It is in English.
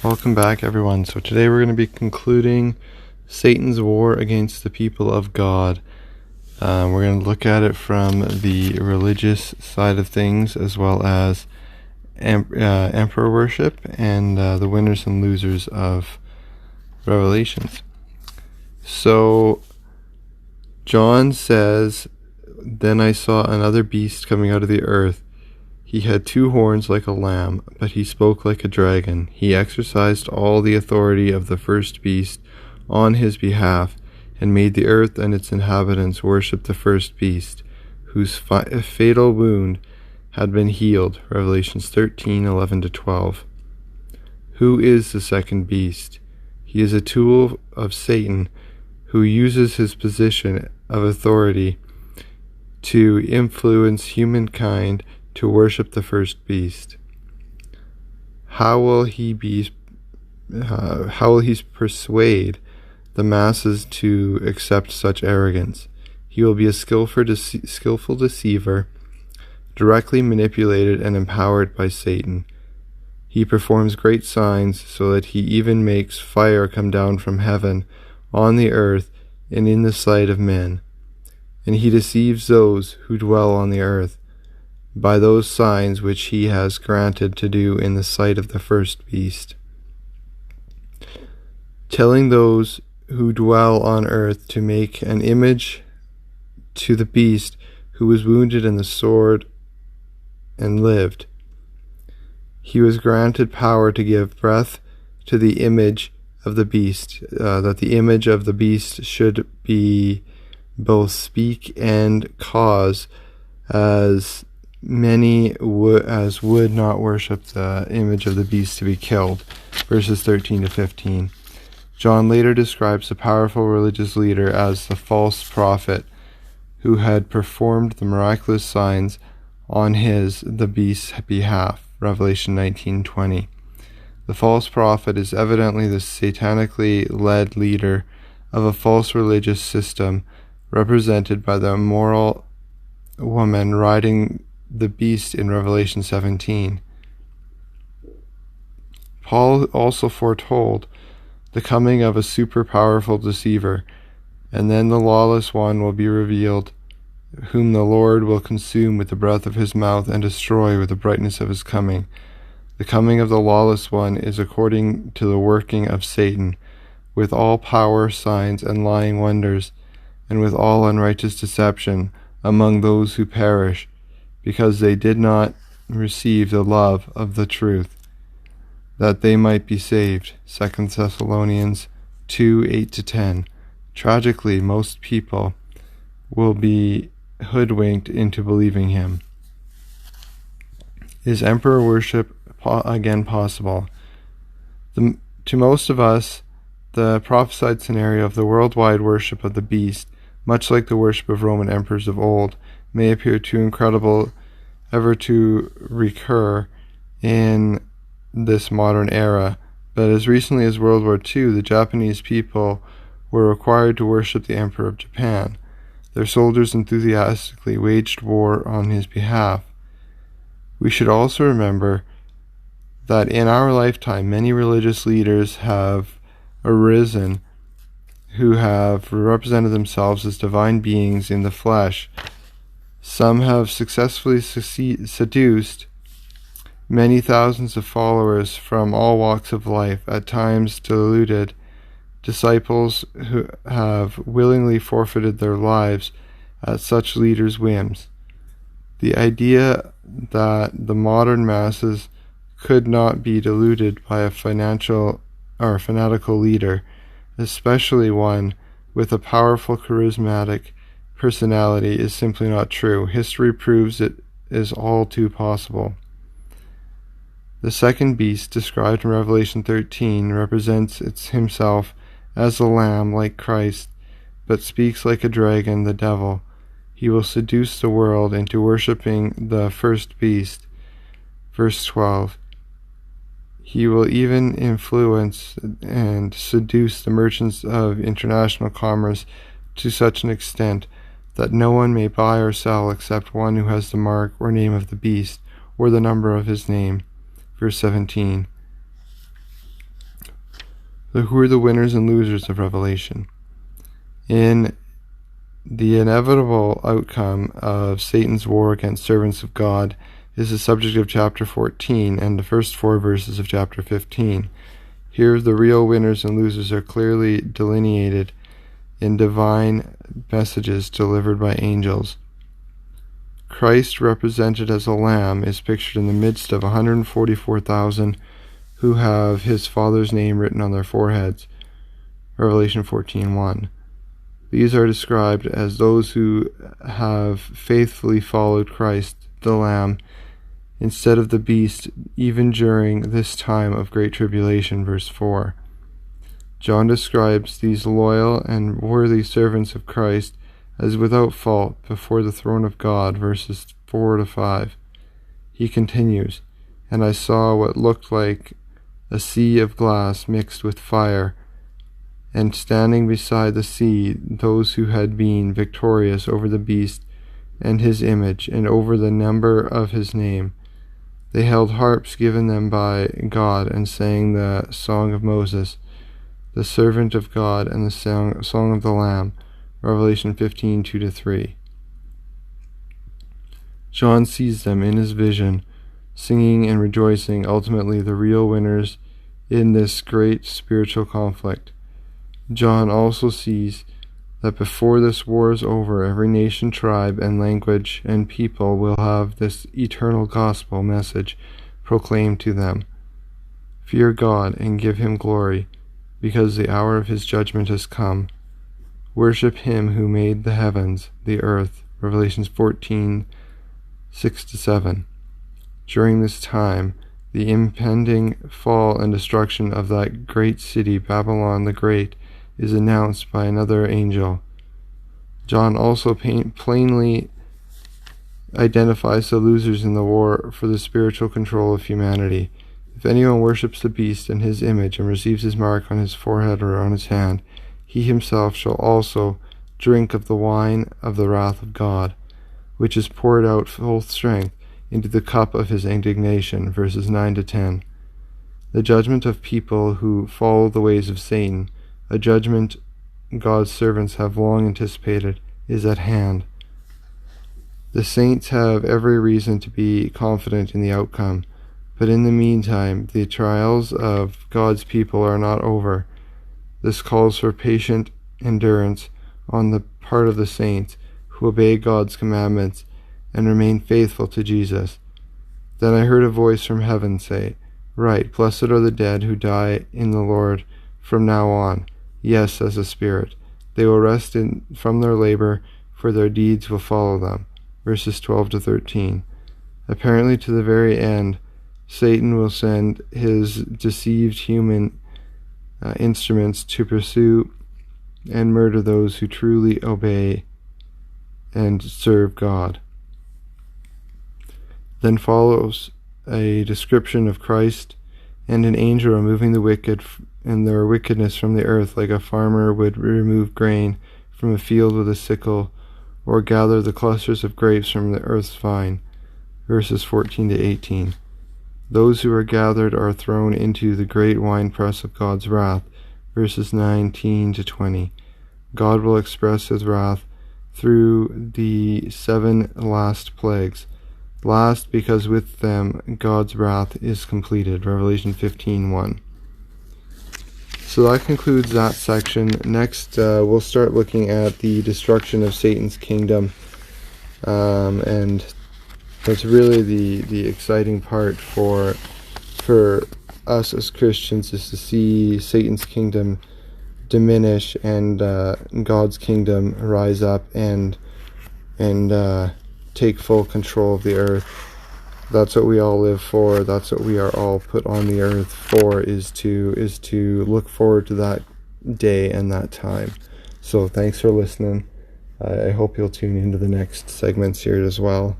Welcome back, everyone. So today we're going to be concluding Satan's war against the people of God. We're going to look at it from the religious side of things, as well as emperor worship and the winners and losers of Revelations. So John says, "Then I saw another beast coming out of the earth. He had 2 horns like a lamb, but he spoke like a dragon. He exercised all the authority of the first beast on his behalf, and made the earth and its inhabitants worship the first beast, whose fatal wound had been healed." Revelations 13:11-12. Who is the second beast? He is a tool of Satan, who uses his position of authority to influence humankind to worship the first beast. How will he persuade the masses to accept such arrogance? He will be a skillful deceiver, directly manipulated and empowered by Satan. He performs great signs, so that he even makes fire come down from heaven on the earth and in the sight of men. And he deceives those who dwell on the earth by those signs which he has granted to do in the sight of the first beast, telling those who dwell on earth to make an image to the beast who was wounded in the sword and lived. He was granted power to give breath to the image of the beast, that the image of the beast should be both speak and cause as many as would not worship the image of the beast to be killed. Verses 13-15. John later describes the powerful religious leader as the false prophet who had performed the miraculous signs on the beast's behalf. Revelation 19:20. The false prophet is evidently the satanically led leader of a false religious system, represented by the immoral woman riding the beast in Revelation 17. Paul also foretold the coming of a super powerful deceiver, and then the lawless one will be revealed, whom the Lord will consume with the breath of his mouth and destroy with the brightness of his coming. The coming of the lawless one is according to the working of Satan, with all power, signs, and lying wonders, and with all unrighteous deception among those who perish, because they did not receive the love of the truth, that they might be saved. 2 Thessalonians 2:8-10. Tragically, most people will be hoodwinked into believing him. Is emperor worship again possible? To most of us, the prophesied scenario of the worldwide worship of the beast, much like the worship of Roman emperors of old, may appear too incredible ever to recur in this modern era, but as recently as World War II, the Japanese people were required to worship the Emperor of Japan. Their soldiers enthusiastically waged war on his behalf. We should also remember that in our lifetime, many religious leaders have arisen who have represented themselves as divine beings in the flesh. Some have successfully seduced many thousands of followers from all walks of life, at times deluded disciples who have willingly forfeited their lives at such leaders' whims. The idea that the modern masses could not be deluded by a fanatical leader, especially one with a powerful, charismatic personality, is simply not true. History proves it is all too possible. The second beast, described in Revelation 13, represents himself as a lamb like Christ, but speaks like a dragon, the devil. He will seduce the world into worshipping the first beast. Verse 12. He will even influence and seduce the merchants of international commerce to such an extent that no one may buy or sell except one who has the mark or name of the beast, or the number of his name. Verse 17. Who are the winners and losers of Revelation? In the inevitable outcome of Satan's war against servants of God is the subject of chapter 14 and the first 4 verses of chapter 15. Here the real winners and losers are clearly delineated in divine messages delivered by angels. Christ, represented as a lamb, is pictured in the midst of 144,000 who have his Father's name written on their foreheads. Revelation 14:1. These are described as those who have faithfully followed Christ, the Lamb, instead of the beast, even during this time of great tribulation. Verse 4. John describes these loyal and worthy servants of Christ as without fault before the throne of God, verses 4-5. He continues, "And I saw what looked like a sea of glass mixed with fire, and standing beside the sea those who had been victorious over the beast and his image, and over the number of his name. They held harps given them by God, and sang the song of Moses, the servant of God, and the song of the Lamb." Revelation 15:2-3. John sees them in his vision, singing and rejoicing, ultimately the real winners in this great spiritual conflict. John also sees that before this war is over, every nation, tribe, and language and people will have this eternal gospel message proclaimed to them. Fear God and give him glory, because the hour of his judgment has come. Worship him who made the heavens, the earth. Revelation 14:6-7. During this time, the impending fall and destruction of that great city, Babylon the Great, is announced by another angel. John also plainly identifies the losers in the war for the spiritual control of humanity. If anyone worships the beast and his image and receives his mark on his forehead or on his hand, he himself shall also drink of the wine of the wrath of God, which is poured out full strength into the cup of his indignation. Verses 9-10. The judgment of people who follow the ways of Satan, a judgment God's servants have long anticipated, is at hand. The saints have every reason to be confident in the outcome, but in the meantime, the trials of God's people are not over. This calls for patient endurance on the part of the saints who obey God's commandments and remain faithful to Jesus. Then I heard a voice from heaven say, "Write, blessed are the dead who die in the Lord from now on. Yes, says the Spirit. They will rest from their labor, for their deeds will follow them." Verses 12-13. Apparently to the very end, Satan will send his deceived human instruments to pursue and murder those who truly obey and serve God. Then follows a description of Christ and an angel removing the wicked and their wickedness from the earth, like a farmer would remove grain from a field with a sickle, or gather the clusters of grapes from the earth's vine. Verses 14-18. Those who are gathered are thrown into the great winepress of God's wrath. Verses 19-20. God will express his wrath through the 7 last plagues. Last, because with them God's wrath is completed. Revelation 15:1. So that concludes that section. Next, we'll start looking at the destruction of Satan's kingdom, and that's really the exciting part for us as Christians, is to see Satan's kingdom diminish and God's kingdom rise up and take full control of the earth. That's what we all live for. That's what we are all put on the earth for, is to look forward to that day and that time. So thanks for listening. I hope you'll tune into the next segments here as well.